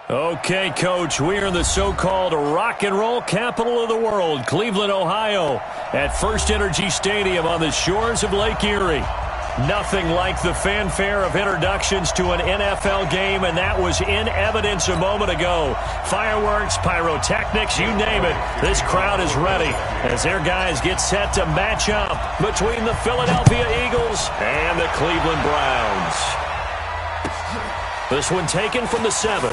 Okay, Coach, we're in the so-called rock and roll capital of the world, Cleveland, Ohio, at First Energy Stadium on the shores of Lake Erie. Nothing like the fanfare of introductions to an NFL game, and that was in evidence a moment ago. Fireworks, pyrotechnics, you name it. This crowd is ready as their guys get set to match up between the Philadelphia Eagles and the Cleveland Browns. This one taken from the 7.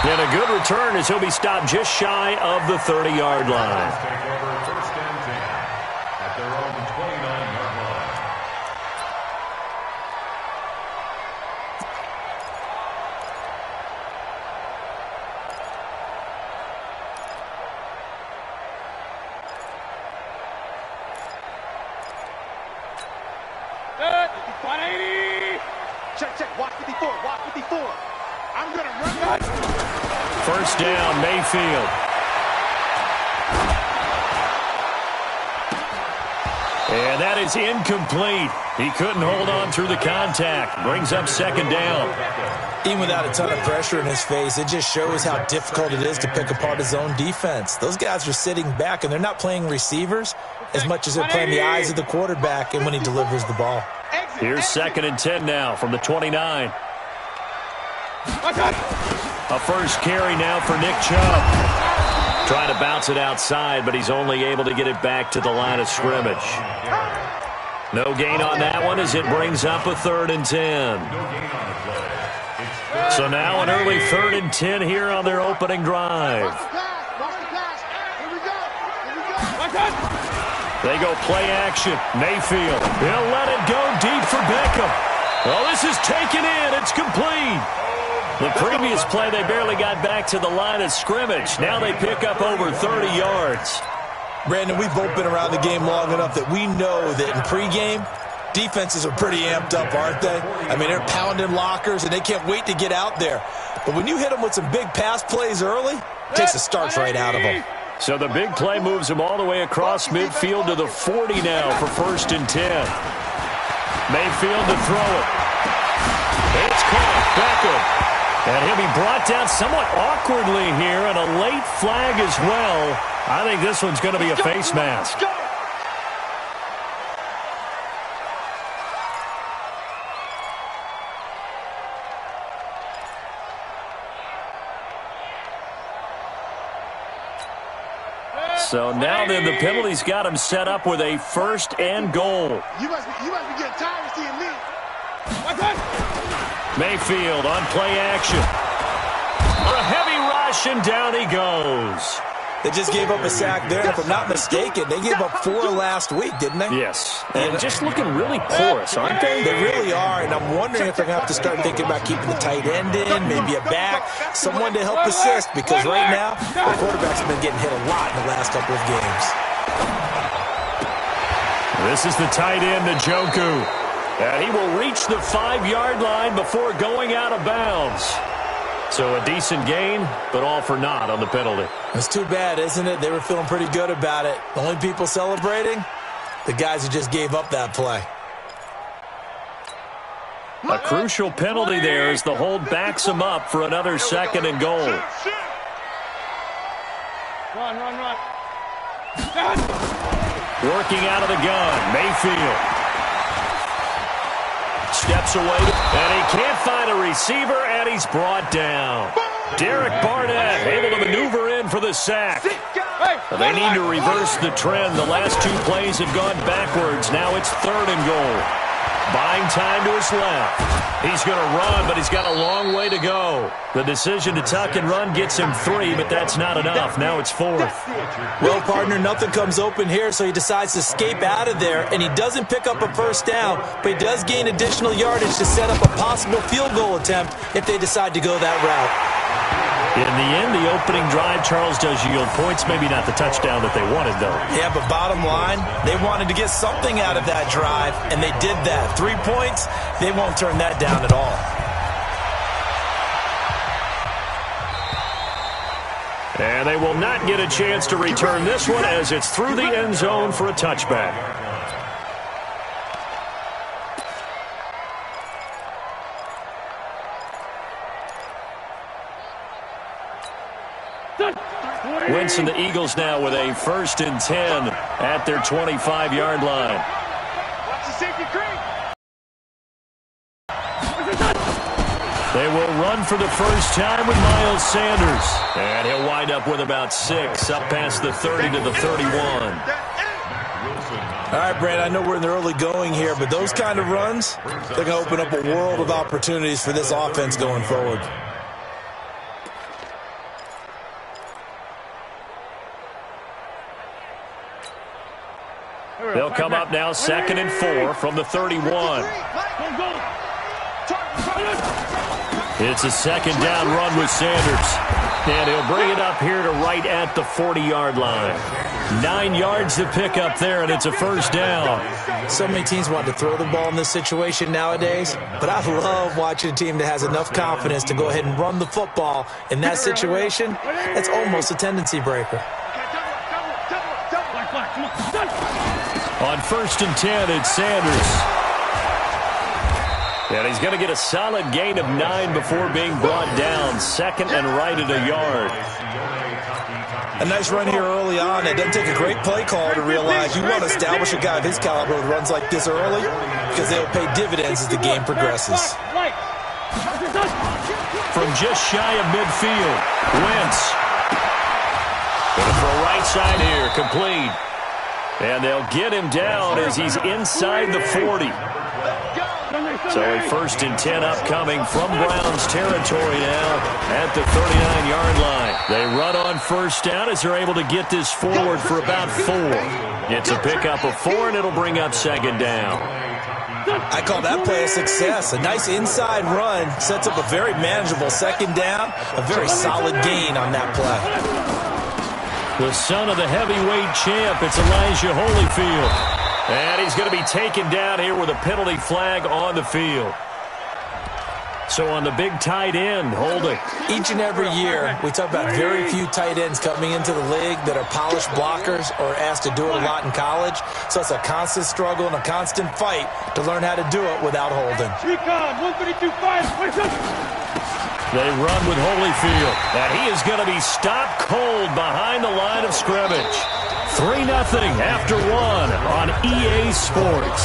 And a good return as he'll be stopped just shy of the 30-yard line. First and 10 at their own 29-yard line. Good. 180. Check. Watch 54. Watch 54. I'm going to run. First down, Mayfield. And that is incomplete. He couldn't hold on through the contact. Brings up second down. Even without a ton of pressure in his face, it just shows how difficult it is to pick apart his own defense. Those guys are sitting back, and they're not playing receivers as much as they're playing the eyes of the quarterback and when he delivers the ball. Here's second and 10 now from the 29. A first carry now for Nick Chubb. Trying to bounce it outside, but he's only able to get it back to the line of scrimmage. No gain on that one as it brings up a 3rd and 10. So now an early 3rd and 10 here on their opening drive. They go play action. Mayfield. He'll let it go deep for Beckham. Well, this is taken in. It's complete. The previous play, they barely got back to the line of scrimmage. Now they pick up over 30 yards. Brandon, we've both been around the game long enough that we know that in pregame, defenses are pretty amped up, aren't they? I mean, they're pounding lockers, and they can't wait to get out there. But when you hit them with some big pass plays early, it takes the starch right out of them. So the big play moves him all the way across midfield to the 40 now for 1st and 10. Mayfield to throw it. It's caught. Beckham. And he'll be brought down somewhat awkwardly here, and a late flag as well. I think this one's going to be a face mask. So now then the penalty's got him set up with a 1st and goal. You must be getting tired of seeing me. Mayfield on play action. A heavy rush, and down he goes. They just gave up a sack there, and if I'm not mistaken, they gave up 4 last week, didn't they? Yes. And just looking really porous, aren't they? They really are, and I'm wondering if they're going to have to start thinking about keeping the tight end in, maybe a back, someone to help assist, because right now, the quarterback's been getting hit a lot in the last couple of games. This is the tight end, Njoku. And he will reach the 5-yard line before going out of bounds. So a decent gain, but all for naught on the penalty. It's too bad, isn't it? They were feeling pretty good about it. The only people celebrating, the guys who just gave up that play. A crucial penalty there as the hold backs him up for another 2nd and goal. Run. Working out of the gun, Mayfield. Steps away, and he can't find a receiver, and he's brought down. Derek Barnett able to maneuver in for the sack. They need to reverse the trend. The last 2 plays have gone backwards. Now it's 3rd and goal. Buying time to his left. He's going to run, but he's got a long way to go. The decision to tuck and run gets him 3, but that's not enough. Now it's 4th. Well, partner, nothing comes open here, so he decides to escape out of there, and he doesn't pick up a 1st down, but he does gain additional yardage to set up a possible field goal attempt if they decide to go that route. In the end, the opening drive, Charles, does yield points. Maybe not the touchdown that they wanted, though. Yeah, but bottom line, they wanted to get something out of that drive, and they did that. 3 points, they won't turn that down at all. And they will not get a chance to return this one as it's through the end zone for a touchback. Winston, the Eagles now with a 1st and 10 at their 25-yard line. Watch the safety creep. They will run for the first time with Miles Sanders. And he'll wind up with about 6, up past the 30 to the 31. All right, Brad, I know we're in the early going here, but those kind of runs, they're going to open up a world of opportunities for this offense going forward. They'll come up now 2nd and 4 from the 31. It's a 2nd down run with Sanders. And he'll bring it up here to right at the 40-yard line. 9 yards to pick up there, and it's a 1st down. So many teams want to throw the ball in this situation nowadays, but I love watching a team that has enough confidence to go ahead and run the football in that situation. That's almost a tendency breaker. On 1st and 10, it's Sanders. And he's going to get a solid gain of 9 before being brought down. 2nd and right at a yard. A nice run here early on. It doesn't take a great play call to realize you want to establish a guy of his caliber with runs like this early because they'll pay dividends as the game progresses. From just shy of midfield, Wentz. Going to throw right side here, complete. And they'll get him down as he's inside the 40. So a 1st and 10 upcoming from Browns territory now at the 39-yard line. They run on 1st down as they're able to get this forward for about 4. It's a pickup of 4, and it'll bring up 2nd down. I call that play a success. A nice inside run sets up a very manageable 2nd down. A very solid gain on that play. The son of the heavyweight champ, it's Elijah Holyfield. And he's going to be taken down here with a penalty flag on the field. So on the big tight end, holding. Each and every year, we talk about very few tight ends coming into the league that are polished blockers or asked to do it a lot in college. So it's a constant struggle and a constant fight to learn how to do it without holding. They run with Holyfield, and he is going to be stopped cold behind the line of scrimmage. 3-0 after 1 on EA Sports.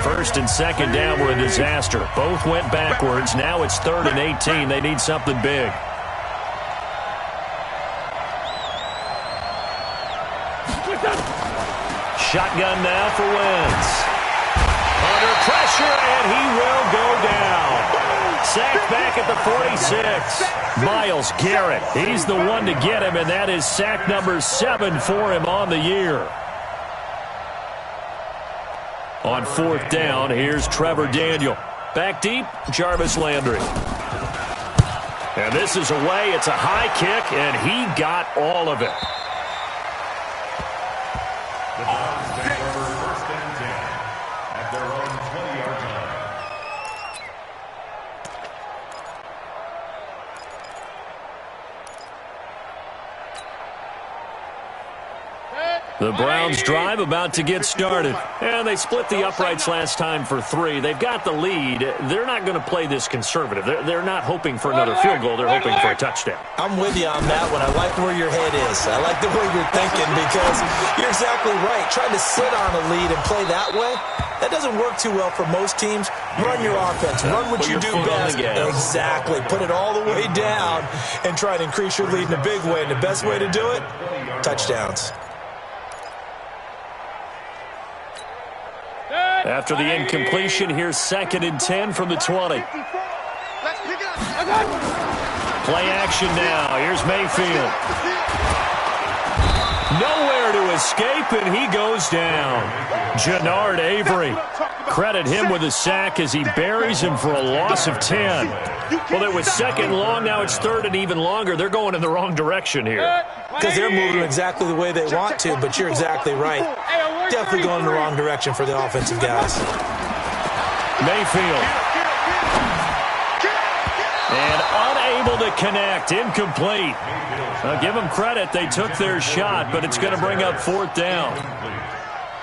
First and 2nd down were a disaster. Both went backwards. Now it's 3rd and 18. They need something big. Shotgun now for Wentz. Under pressure, and he will go down. Sacked back at the 46. Myles Garrett, he's the one to get him, and that is sack number 7 for him on the year. On 4th down, here's Trevor Daniel. Back deep, Jarvis Landry. And this is away. It's a high kick, and he got all of it. The Browns take over 1st and 10 at their own 20-yard line. The Browns drive about to get started. And they split the uprights last time for 3. They've got the lead. They're not going to play this conservative. They're not hoping for another field goal. They're hoping for a touchdown. I'm with you on that one. I like where your head is. I like the way you're thinking because you're exactly right. Trying to sit on a lead and play that way, that doesn't work too well for most teams. Run your offense. Run what you do best. Exactly. Put it all the way down and try to increase your lead in a big way. And the best way to do it, touchdowns. After the incompletion, here's 2nd and 10 from the 20. Play action now. Here's Mayfield. Nowhere to escape, and he goes down. Jannard Avery. Credit him with a sack as he buries him for a loss of 10. Well, it was 2nd long. Now it's 3rd and even longer. They're going in the wrong direction here. Because they're moving exactly the way they want to, but you're exactly right. Definitely going in the wrong direction for the offensive guys. Mayfield. And unable to connect. Incomplete. Give them credit. They took their shot, but it's going to bring up 4th down.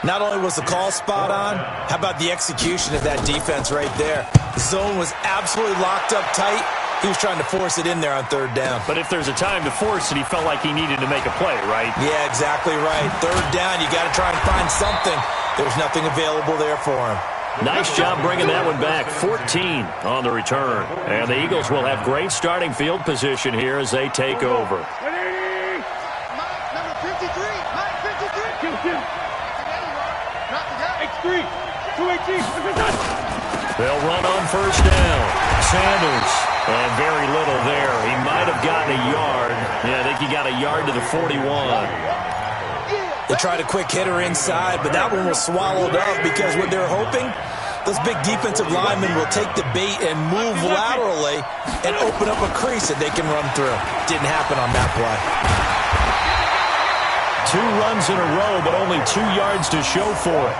Not only was the call spot on, how about the execution of that defense right there? The zone was absolutely locked up tight. He was trying to force it in there on third down. But if there's a time to force it, he felt like he needed to make a play, right? Yeah, exactly right. Third down, you got to try and find something. There's nothing available there for him. Nice job bringing that one back. 14 on the return. And the Eagles will have great starting field position here as they take over. Number 53. X3. 218. They'll run on first down. Sanders. And very little there. He might have gotten a yard. Yeah, I think he got a yard to the 41. They tried a quick hitter inside, but that one was swallowed up because what they're hoping, those big defensive linemen will take the bait and move laterally and open up a crease that they can run through. Didn't happen on that play. 2 runs in a row, but only 2 yards to show for it.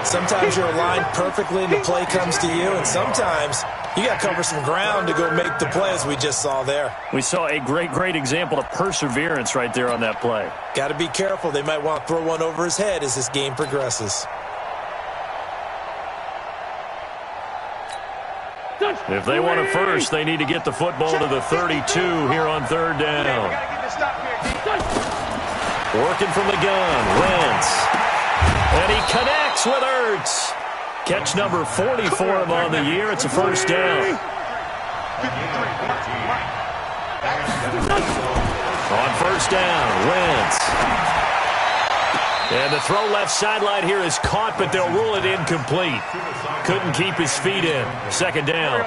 Sometimes you're aligned perfectly and the play comes to you, and sometimes you got to cover some ground to go make the play, as we just saw there. We saw a great example of perseverance right there on that play. Got to be careful. They might want to throw one over his head as this game progresses. If they want it first, they need to get the football to the 32 here on third down. Working from the gun, Wentz. And he connects with Ertz. Catch number 40 for him on the year. It's a first down. On first down, Wentz. And the throw left sideline here is caught, but they'll rule it incomplete. Couldn't keep his feet in. Second down.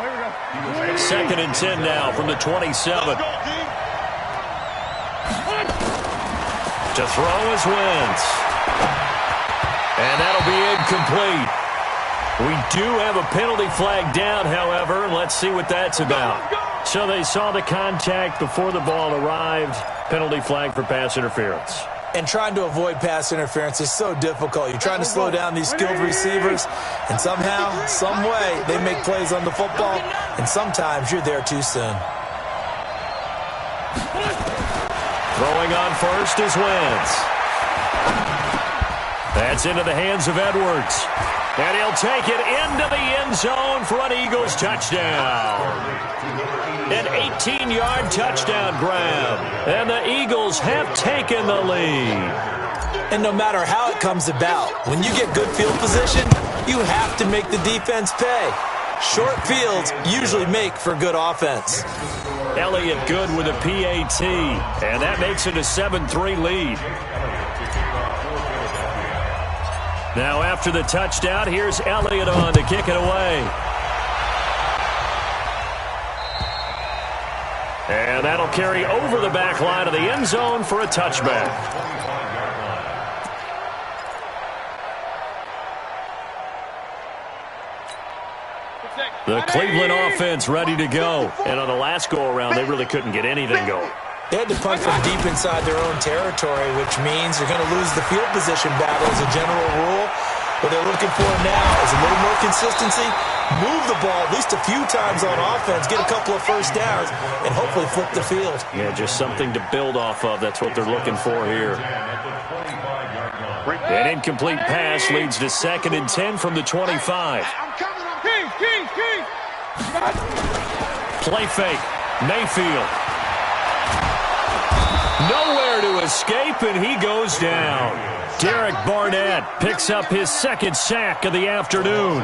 2nd and 10 now from the 27. To throw is Wentz. And that'll be incomplete. We do have a penalty flag down, however. Let's see what that's about. So they saw the contact before the ball arrived. Penalty flag for pass interference. And trying to avoid pass interference is so difficult. You're trying to slow down these skilled receivers, and somehow, some way, they make plays on the football, and sometimes you're there too soon. Throwing on first is Wentz. That's into the hands of Edwards. And he'll take it into the end zone for an Eagles touchdown. An 18-yard touchdown grab. And the Eagles have taken the lead. And no matter how it comes about, when you get good field position, you have to make the defense pay. Short fields usually make for good offense. Elliott good with a PAT. And that makes it a 7-3 lead. Now after the touchdown, here's Elliott on to kick it away. And that'll carry over the back line of the end zone for a touchback. The Cleveland offense ready to go. And on the last go-around, they really couldn't get anything going. They had to punt from deep inside their own territory, which means they're going to lose the field position battle as a general rule. What they're looking for now is a little more consistency, move the ball at least a few times on offense, get a couple of first downs, and hopefully flip the field. Yeah, just something to build off of. That's what they're looking for here. An incomplete pass leads to 2nd and 10 from the 25. Play fake. Mayfield. Nowhere to escape, and he goes down. Derek Barnett picks up his 2nd sack of the afternoon.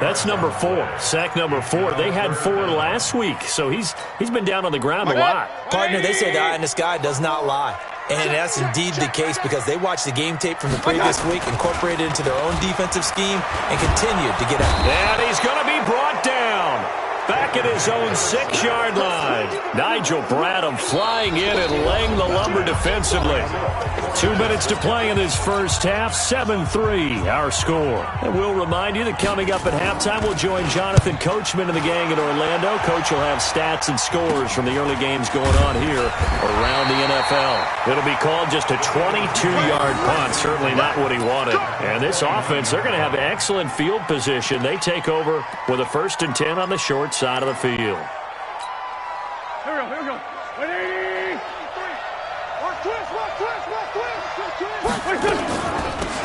That's number 4. Sack number 4. They had 4 last week, so he's been down on the ground a lot. Partner, they say the eye in the sky does not lie. And that's indeed the case because they watched the game tape from the previous week, incorporated it into their own defensive scheme, and continued to get out. And he's going to be brought down. Back at his own 6-yard line. Nigel Bradham flying in and laying the lumber defensively. 2 minutes to play in this first half. 7-3 our score. And we'll remind you that coming up at halftime, we'll join Jonathan Coachman and the gang in Orlando. Coach will have stats and scores from the early games going on here around the NFL. It'll be called just a 22-yard punt. Certainly not what he wanted. And this offense, they're going to have excellent field position. They take over with a 1st and 10 on the short side of the field. Here we go. 180.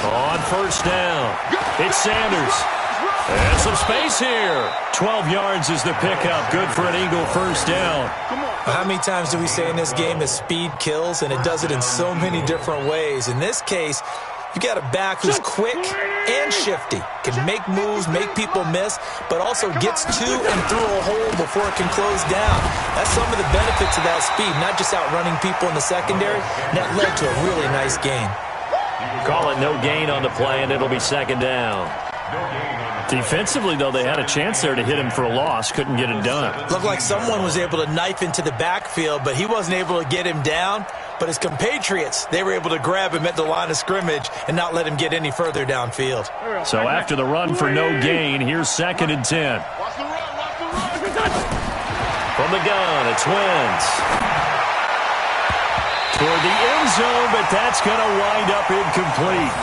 On first down, it's Sanders. And some space here. 12 yards is the pickup. Good for an Eagle first down. How many times do we say in this game that speed kills, and it does it in so many different ways? In this case, you got a back who's quick and shifty, can make moves, make people miss, but also gets to and through a hole before it can close down. That's some of the benefits of that speed, not just outrunning people in the secondary. That led to a really nice gain. Call it no gain on the play, and it'll be second down. Defensively, though, they had a chance there to hit him for a loss. Couldn't get it done. Looked like someone was able to knife into the backfield, but he wasn't able to get him down. But his compatriots, they were able to grab him at the line of scrimmage and not let him get any further downfield. So after the run for no gain, here's 2nd and 10. From the gun, it's Wentz. Toward the end zone, but that's going to wind up incomplete.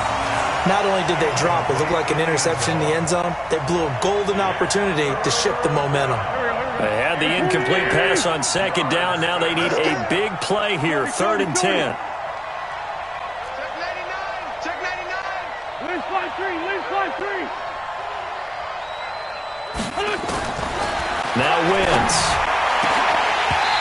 Not only did they drop, it looked like an interception in the end zone, they blew a golden opportunity to shift the momentum. They had the incomplete pass on 2nd down. Now they need a big play here, 3rd and 10. Check 99. Check 99. Lose 5-3. Lose 5-3. Now Wentz.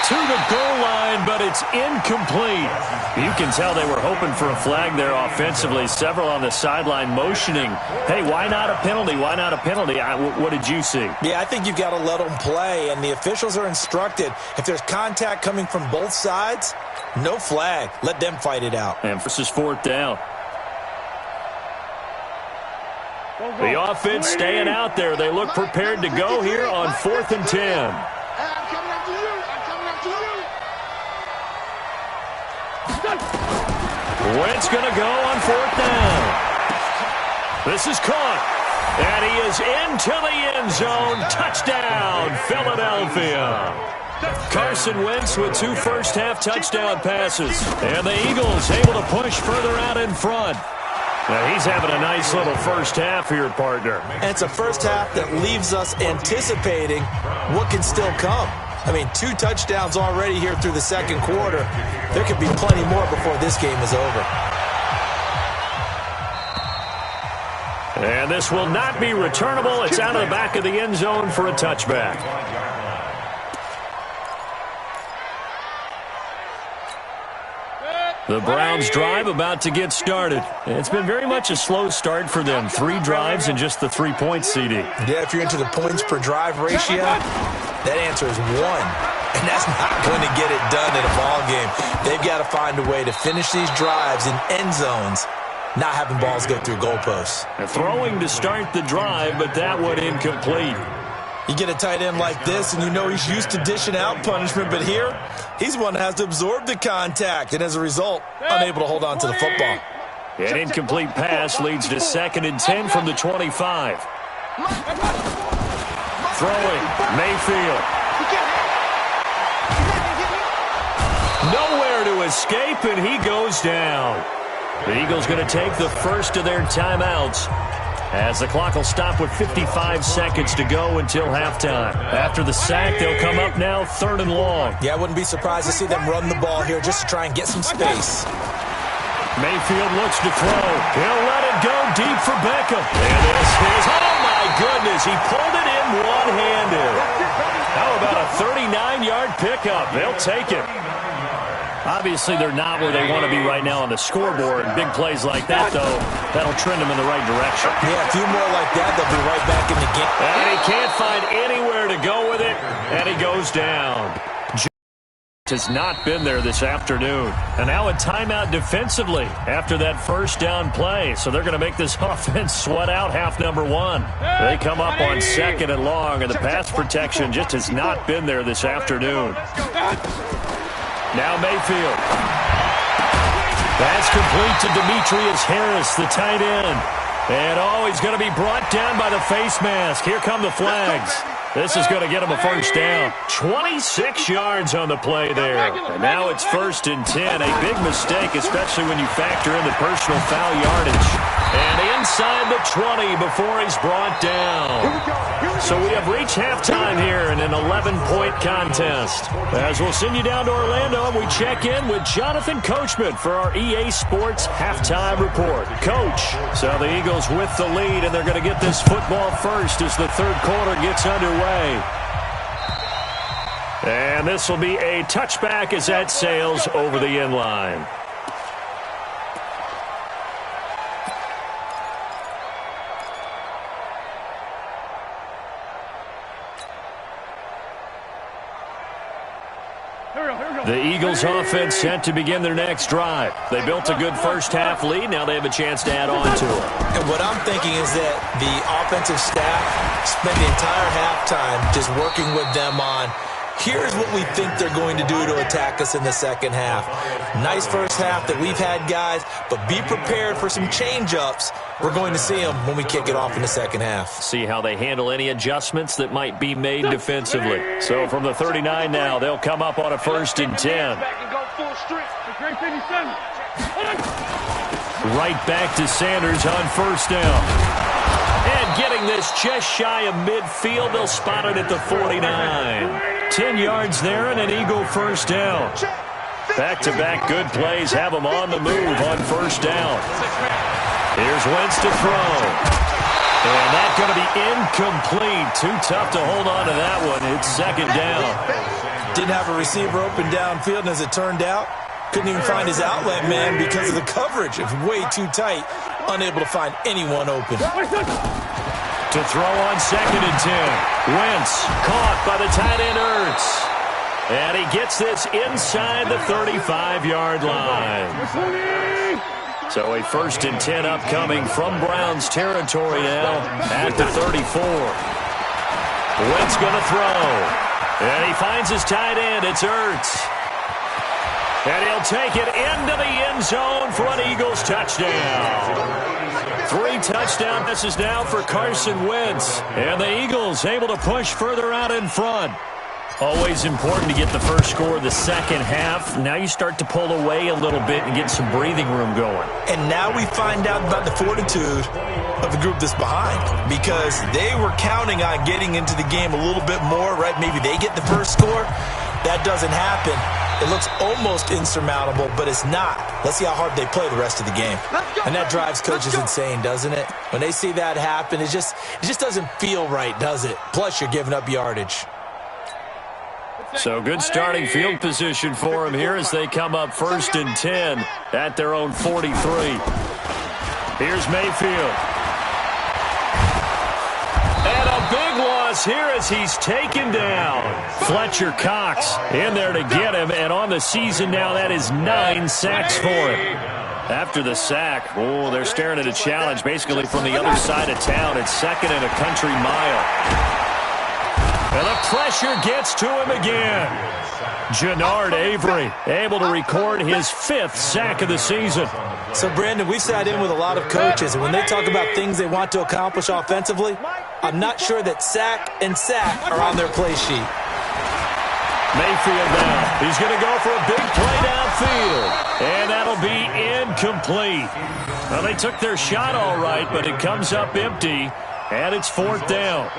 To the goal line, but it's incomplete. You can tell they were hoping for a flag there offensively. Several on the sideline motioning, hey, why not a penalty? Why not a penalty? What did you see? Yeah, I think you've got to let them play, and the officials are instructed. If there's contact coming from both sides, no flag. Let them fight it out. And this is 4th down. The offense staying out there. They look prepared to go here on 4th and 10. Wentz going to go on 4th down. This is caught. And he is into the end zone. Touchdown, Philadelphia. Carson Wentz with 2 first-half touchdown passes. And the Eagles able to push further out in front. Now he's having a nice little first half here, partner. And it's a first half that leaves us anticipating what can still come. I mean, 2 touchdowns already here through the 2nd quarter. There could be plenty more before this game is over. And this will not be returnable. It's out of the back of the end zone for a touchback. The Browns drive about to get started. It's been very much a slow start for them. 3 drives and just the 3 points, CD. Yeah, if you're into the points per drive ratio, that answer is 1. And that's not going to get it done in a ball game. They've got to find a way to finish these drives in end zones, not having balls go through goalposts. Throwing to start the drive, but that one incomplete. You get a tight end like this, and you know he's used to dishing out punishment, but here, he's one that has to absorb the contact, and as a result, unable to hold on to the football. An incomplete pass leads to 2nd and 10 from the 25. Throwing, Mayfield. Nowhere to escape, and he goes down. The Eagles going to take the first of their timeouts, as the clock will stop with 55 seconds to go until halftime. After the sack, they'll come up now 3rd and long. Yeah, I wouldn't be surprised to see them run the ball here just to try and get some space. Mayfield looks to throw. He'll let it go deep for Beckham. And this is, oh my goodness, he pulled it in one-handed. How about a 39-yard pickup? They'll take it. Obviously, they're not where they want to be right now on the scoreboard. Big plays like that, though, that'll trend them in the right direction. Yeah, a few more like that, they'll be right back in the game. And he can't find anywhere to go with it, and he goes down. Has not been there this afternoon. And now a timeout defensively after that first down play. So they're going to make this offense sweat out half number 1. They come up on 2nd and long, and the pass protection just has not been there this afternoon. Now Mayfield. That's complete to Demetrius Harris, the tight end. And, oh, he's going to be brought down by the face mask. Here come the flags. This is going to get him a first down. 26 yards on the play there. And now it's 1st and 10. A big mistake, especially when you factor in the personal foul yardage. And inside the 20 before he's brought down. So we have reached halftime here in an 11-point contest. As we'll send you down to Orlando, and we check in with Jonathan Coachman for our EA Sports Halftime Report. Coach, so the Eagles with the lead, and they're going to get this football first as the third quarter gets underway. And this will be a touchback as that sails over the end line. The Eagles offense set to begin their next drive. They built a good first-half lead. Now they have a chance to add on to it. And what I'm thinking is that the offensive staff spent the entire halftime just working with them on, here's what we think they're going to do to attack us in the second half. Nice first half that we've had, guys, but be prepared for some change-ups. We're going to see them when we kick it off in the second half. See how they handle any adjustments that might be made defensively. So from the 39 now, they'll come up on a 1st and 10. Right back to Sanders on 1st down. And getting this just shy of midfield, they'll spot it at the 49. 10 yards there and an Eagle 1st down. Back-to-back good plays have them on the move on 1st down. Here's Wentz to throw. And that's going to be incomplete. Too tough to hold on to that one. It's 2nd down. Didn't have a receiver open downfield, and as it turned out, couldn't even find his outlet man because of the coverage. It's way too tight. Unable to find anyone open. To throw on 2nd and 10. Wentz caught by the tight end Ertz. And he gets this inside the 35-yard line. So a 1st and 10 upcoming from Browns territory now at the 34. Wentz going to throw. And he finds his tight end. It's Ertz. And he'll take it into the end zone for an Eagles touchdown. 3 touchdown passes now for Carson Wentz. And the Eagles able to push further out in front. Always important to get the first score of the second half. Now you start to pull away a little bit and get some breathing room going. And now we find out about the fortitude of the group that's behind, because they were counting on getting into the game a little bit more, right? Maybe they get the first score. That doesn't happen. It looks almost insurmountable, but it's not. Let's see how hard they play the rest of the game. And that drives coaches insane, doesn't it? When they see that happen, it just doesn't feel right, does it? Plus, you're giving up yardage. So good starting field position for them here as they come up 1st and 10 at their own 43. Here's Mayfield. And a big loss here as he's taken down. Fletcher Cox in there to get him, and on the season now that is 9 sacks for him. After the sack, they're staring at a challenge basically from the other side of town. It's 2nd and a country mile. And the pressure gets to him again. Jannard Avery able to record his 5th sack of the season. So, Brandon, we've sat in with a lot of coaches, and when they talk about things they want to accomplish offensively, I'm not sure that sack and sack are on their play sheet. Mayfield now. He's going to go for a big play downfield. And that'll be incomplete. Well, they took their shot all right, but it comes up empty. And it's 4th down.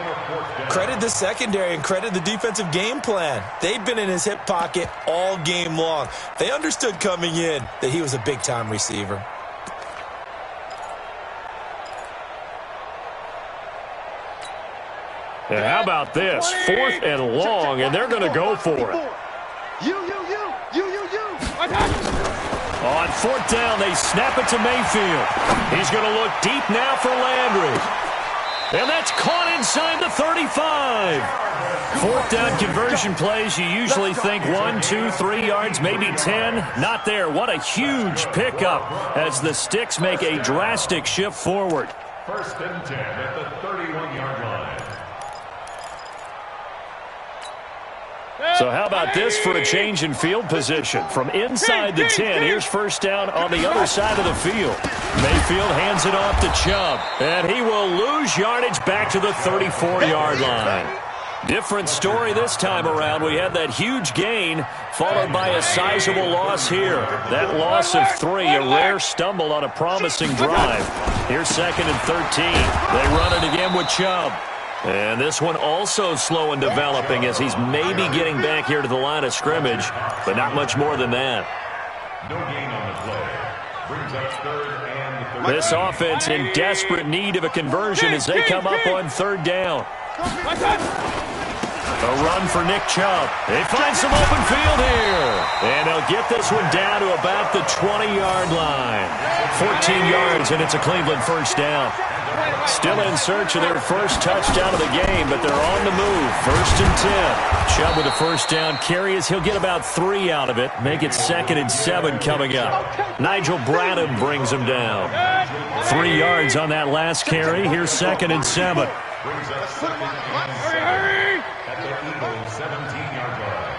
Credit the secondary and credit the defensive game plan. They've been in his hip pocket all game long. They understood coming in that he was a big-time receiver. And how about this? 4th and long, and they're going to go for it. On 4th down, they snap it to Mayfield. He's going to look deep now for Landry. And that's caught inside the 35. 4th down conversion plays, you usually think 1, 2, 3 yards, maybe 10. Not there. What a huge pickup as the Sticks make a drastic shift forward. 1st and 10 at the 31-yard line. So how about this for a change in field position? From inside the 10, here's 1st down on the other side of the field. Mayfield hands it off to Chubb, and he will lose yardage back to the 34-yard line. Different story this time around. We had that huge gain followed by a sizable loss here. That loss of 3, a rare stumble on a promising drive. Here's 2nd and 13. They run it again with Chubb. And this one also slow in developing as he's maybe getting back here to the line of scrimmage, but not much more than that. No gain on the play. Brings up 3rd and 13. This offense in desperate need of a conversion as they come up on 3rd down. A run for Nick Chubb. They find some open field here. And they'll get this one down to about the 20-yard line. 14 yards, and it's a Cleveland first down. Still in search of their first touchdown of the game, but they're on the move. 1st and 10. Chubb with a first down carry as he'll get about 3 out of it. Make it 2nd and 7 coming up. Nigel Bradham brings him down. 3 yards on that last carry. Here's 2nd and 7. Brings up 2nd and 7 at the Eagles' 17-yard line.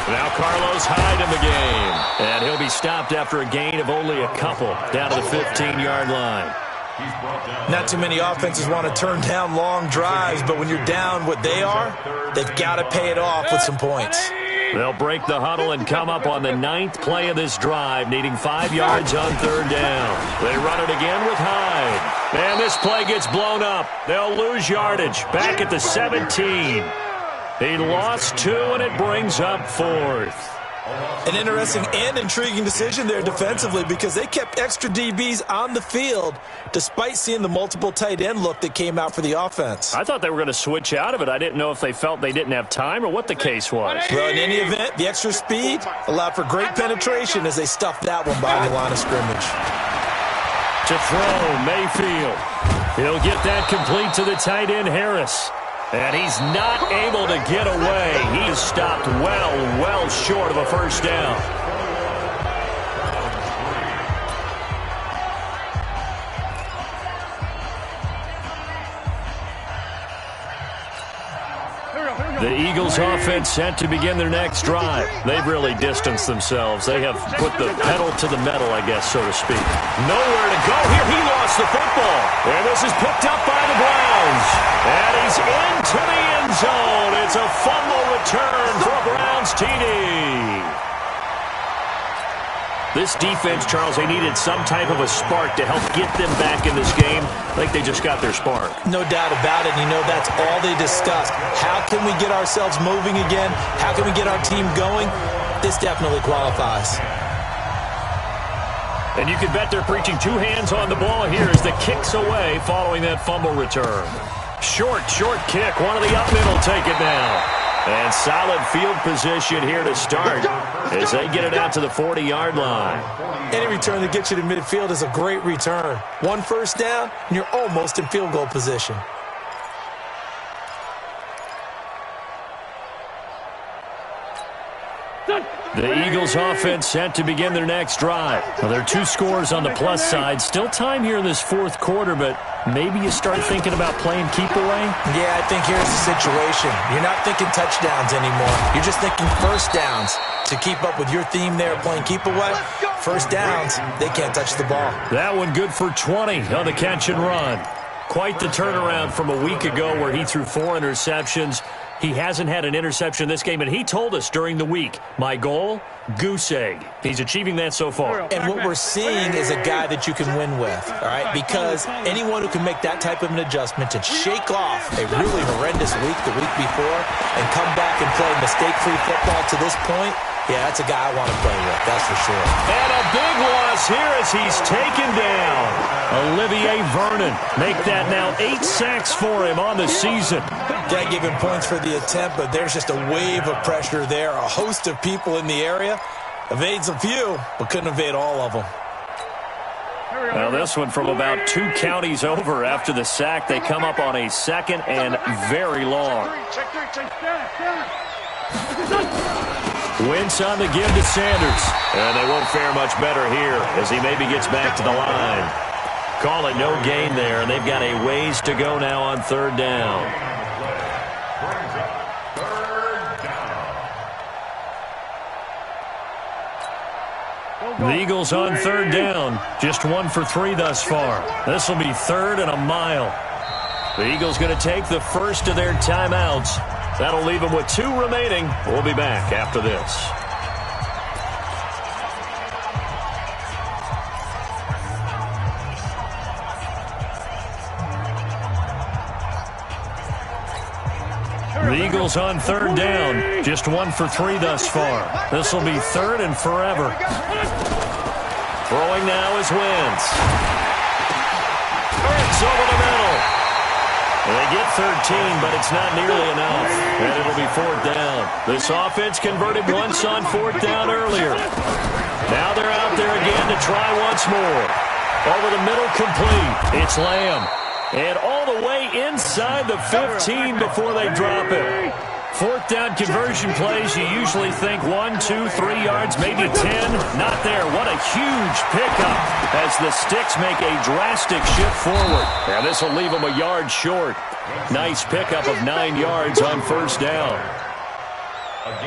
Now Carlos Hyde in the game. And he'll be stopped after a gain of only a couple down to the 15-yard line. Not too many offenses want to turn down long drives, but when you're down what they are, they've got to pay it off with some points. They'll break the huddle and come up on the 9th play of this drive, needing 5 yards on 3rd down. They run it again with Hyde. And this play gets blown up. They'll lose yardage. Back at the 17. He lost 2, and it brings up 4th. An interesting and intriguing decision there defensively because they kept extra DBs on the field despite seeing the multiple tight end look that came out for the offense. I thought they were going to switch out of it. I didn't know if they felt they didn't have time or what the case was. Well, in any event, the extra speed allowed for great penetration as they stuffed that one by the line of scrimmage. To throw, Mayfield. He'll get that complete to the tight end, Harris. And he's not able to get away. He is stopped well short of a first down. The Eagles offense set to begin their next drive. They've really distanced themselves. They have put the pedal to the metal, I guess, so to speak. Nowhere to go here. He lost the football. And this is picked up by the Browns. And he's into the end zone. It's a fumble return for a Browns TD. This defense, Charles, they needed some type of a spark to help get them back in this game. I think they just got their spark. No doubt about it. You know, that's all they discussed. How can we get ourselves moving again? How can we get our team going? This definitely qualifies. And you can bet they're preaching 2 hands on the ball here as the kick's away following that fumble return. Short kick. One of the up middle take it now. And solid field position here to start as they get it out to the 40-yard line. Any return that gets you to midfield is a great return. 1 first down, and you're almost in field goal position. The Eagles offense set to begin their next drive. Well, there are 2 scores on the plus side. Still time here in this 4th quarter, but maybe you start thinking about playing keep away? Yeah, I think here's the situation. You're not thinking touchdowns anymore. You're just thinking first downs. To keep up with your theme there, playing keep away, first downs, they can't touch the ball. That one good for 20 on the catch and run. Quite the turnaround from a week ago where he threw 4 interceptions. He hasn't had an interception this game, and he told us during the week, my goal, goose egg. He's achieving that so far. And what we're seeing is a guy that you can win with, all right? Because anyone who can make that type of an adjustment to shake off a really horrendous week the week before and come back and play mistake-free football to this point, yeah, that's a guy I want to play with, that's for sure. And a big loss here as he's taken down. Olivier Vernon make that now 8 sacks for him on the season. Can't give him points for the attempt, but there's just a wave of pressure there. A host of people in the area. Evades a few, but couldn't evade all of them. Well, this one from about 2 counties over after the sack. They come up on a 2nd and very long. Wentz on the give to Sanders. And they won't fare much better here as he maybe gets back to the line. Call it no gain there, and they've got a ways to go now on 3rd down. The Eagles on third down. Just 1 for 3 thus far. This will be 3rd and a mile. The Eagles going to take the first of their timeouts. That'll leave them with 2 remaining. We'll be back after this. The Eagles on third down. Just 1 for 3 thus far. This will be 3rd and forever. Throwing now is Wentz. It's over the middle. They get 13, but it's not nearly enough. And it'll be 4th down. This offense converted once on 4th down earlier. Now they're out there again to try once more. Over the middle, complete. It's Lamb. And all the way inside the 15 before they drop it. 4th down conversion plays, you usually think 1, 2, 3 yards, maybe 10. Not there. What a huge pickup as the sticks make a drastic shift forward. And this will leave them a yard short. Nice pickup of 9 yards on 1st down.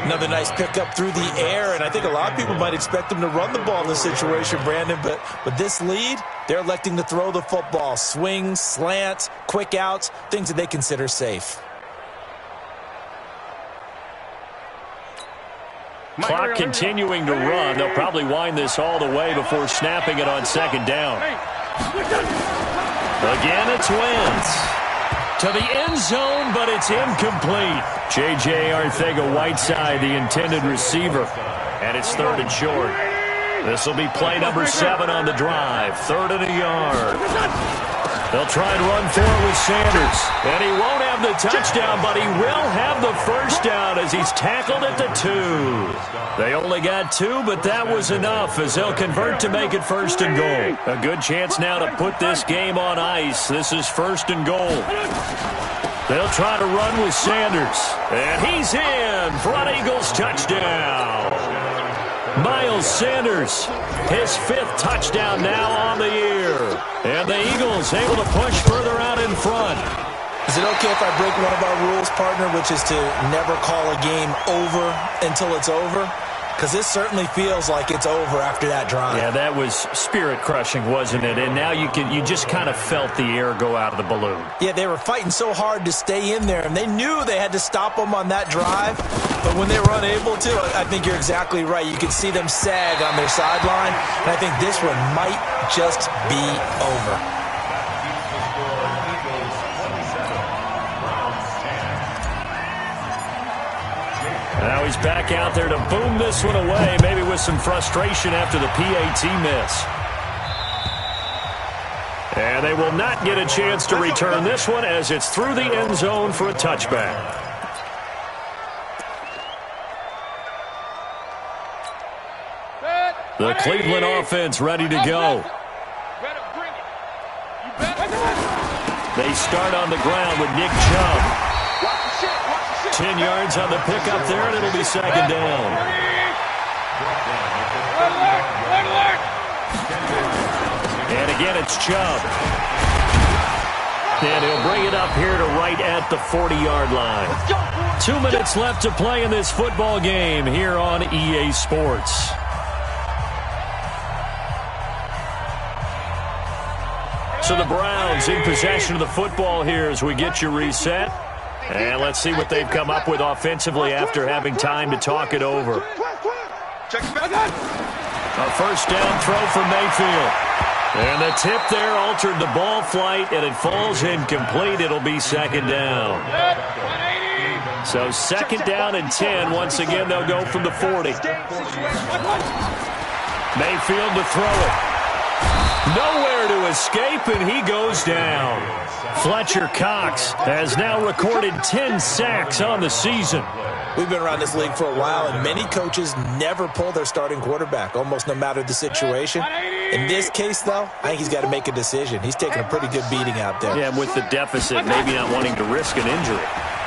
Another nice pickup through the air, and I think a lot of people might expect them to run the ball in this situation, Brandon, but with this lead, they're electing to throw the football. Swings, slants, quick outs, things that they consider safe. Clock continuing to run. They'll probably wind this all the way before snapping it on 2nd down. Again, it's Wentz. To the end zone, but it's incomplete. J.J. Arcega-Whiteside, the intended receiver. And it's 3rd and short. This will be play number 7 on the drive. 3rd and a yard. They'll try and run for it with Sanders. And he won't have the touchdown, but he will have the 1st down as he's tackled at the 2. They only got 2, but that was enough as they'll convert to make it 1st and goal. A good chance now to put this game on ice. This is 1st and goal. They'll try to run with Sanders. And he's in. Front Eagles touchdown. Miles Sanders, his 5th touchdown now on the year. And the Eagles able to push further out in front. Is it okay if I break one of our rules, partner, which is to never call a game over until it's over? Because this certainly feels like it's over after that drive. Yeah, that was spirit-crushing, wasn't it? And now you just kind of felt the air go out of the balloon. Yeah, they were fighting so hard to stay in there, and they knew they had to stop them on that drive. But when they were unable to, I think you're exactly right. You could see them sag on their sideline, and I think this one might just be over. Now he's back out there to boom this one away, maybe with some frustration after the PAT miss. And they will not get a chance to return this one as it's through the end zone for a touchback. The Cleveland offense ready to go. They start on the ground with Nick Chubb. 10 yards on the pickup there, and it'll be 2nd down. And again, it's Chubb. And he'll bring it up here to right at the 40-yard line. 2 minutes left to play in this football game here on EA Sports. So the Browns in possession of the football here as we get you reset. And let's see what they've come up with offensively after having time to talk it over. A 1st down throw for Mayfield. And the tip there altered the ball flight, and it falls incomplete. It'll be 2nd down. So 2nd down and 10. Once again, they'll go from the 40. Mayfield to throw it. Nowhere to escape, and he goes down. Fletcher Cox has now recorded 10 sacks on the season. We've been around this league for a while, and many coaches never pull their starting quarterback, almost no matter the situation. In this case, though, I think he's got to make a decision. He's taking a pretty good beating out there. Yeah, with the deficit, maybe not wanting to risk an injury.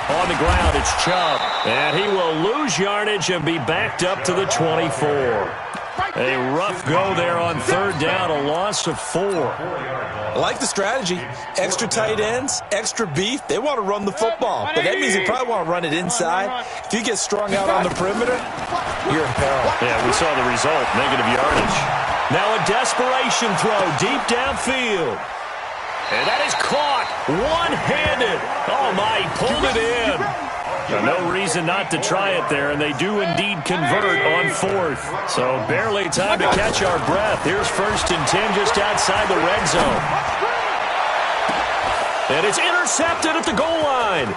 On the ground, it's Chubb. And he will lose yardage and be backed up to the 24. A rough go there on 3rd down, a loss of 4. I like the strategy. Extra tight ends, extra beef. They want to run the football, but that means they probably want to run it inside. If you get strung out on the perimeter, you're in peril. Yeah, we saw the result, negative yardage. Now a desperation throw deep downfield. And that is caught one-handed. Oh, my, he pulled it in. No reason not to try it there, and they do indeed convert on fourth. So barely time to catch our breath. Here's 1st and 10 just outside the red zone. And it's intercepted at the goal line.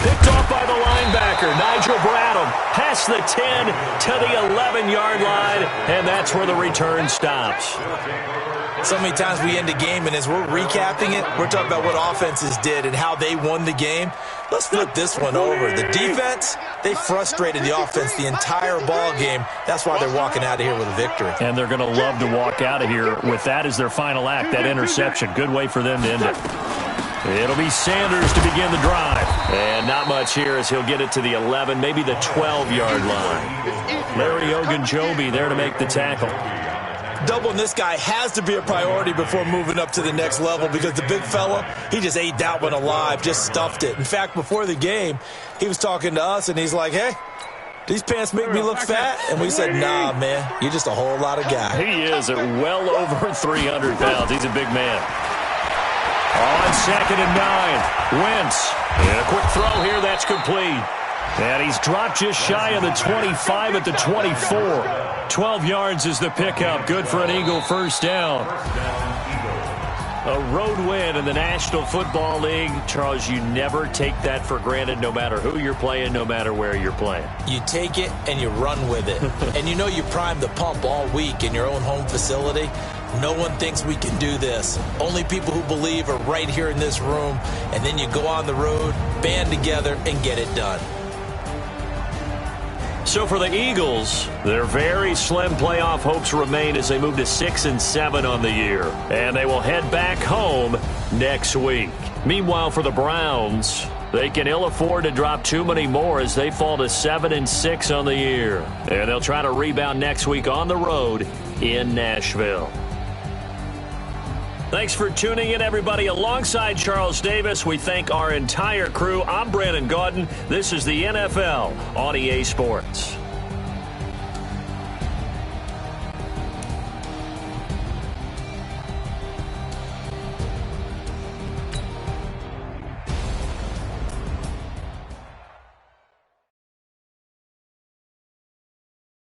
Picked off by the linebacker, Nigel Bradham. Past the 10 to the 11-yard line, and that's where the return stops. So many times we end a game, and as we're recapping it, we're talking about what offenses did and how they won the game. Let's flip this one over. The defense, they frustrated the offense the entire ball game. That's why they're walking out of here with a victory. And they're going to love to walk out of here with that as their final act, that interception. Good way for them to end it. It'll be Sanders to begin the drive. And not much here as he'll get it to the 11, maybe the 12-yard line. Larry Ogunjobi there to make the tackle. Doubling this guy has to be a priority before moving up to the next level because the big fella, he just ate that one alive, just stuffed it. In fact, before the game, he was talking to us, and he's like, hey, these pants make me look fat? And we said, nah, man, you're just a whole lot of guy. He is at well over 300 pounds. He's a big man. On 2nd and 9, Wentz. And a quick throw here, that's complete. And he's dropped just shy of the 25 at the 24. 12 yards is the pickup. Good for an Eagle first down. A road win in the National Football League. Charles, you never take that for granted no matter who you're playing, no matter where you're playing. You take it and you run with it. And you know you primed the pump all week in your own home facility. No one thinks we can do this. Only people who believe are right here in this room. And then you go on the road, band together, and get it done. So for the Eagles, their very slim playoff hopes remain as they move to 6 and 7 on the year. And they will head back home next week. Meanwhile, for the Browns, they can ill afford to drop too many more as they fall to 7 and 6 on the year. And they'll try to rebound next week on the road in Nashville. Thanks for tuning in, everybody. Alongside Charles Davis, we thank our entire crew. I'm Brandon Gaudin. This is the NFL on EA Sports.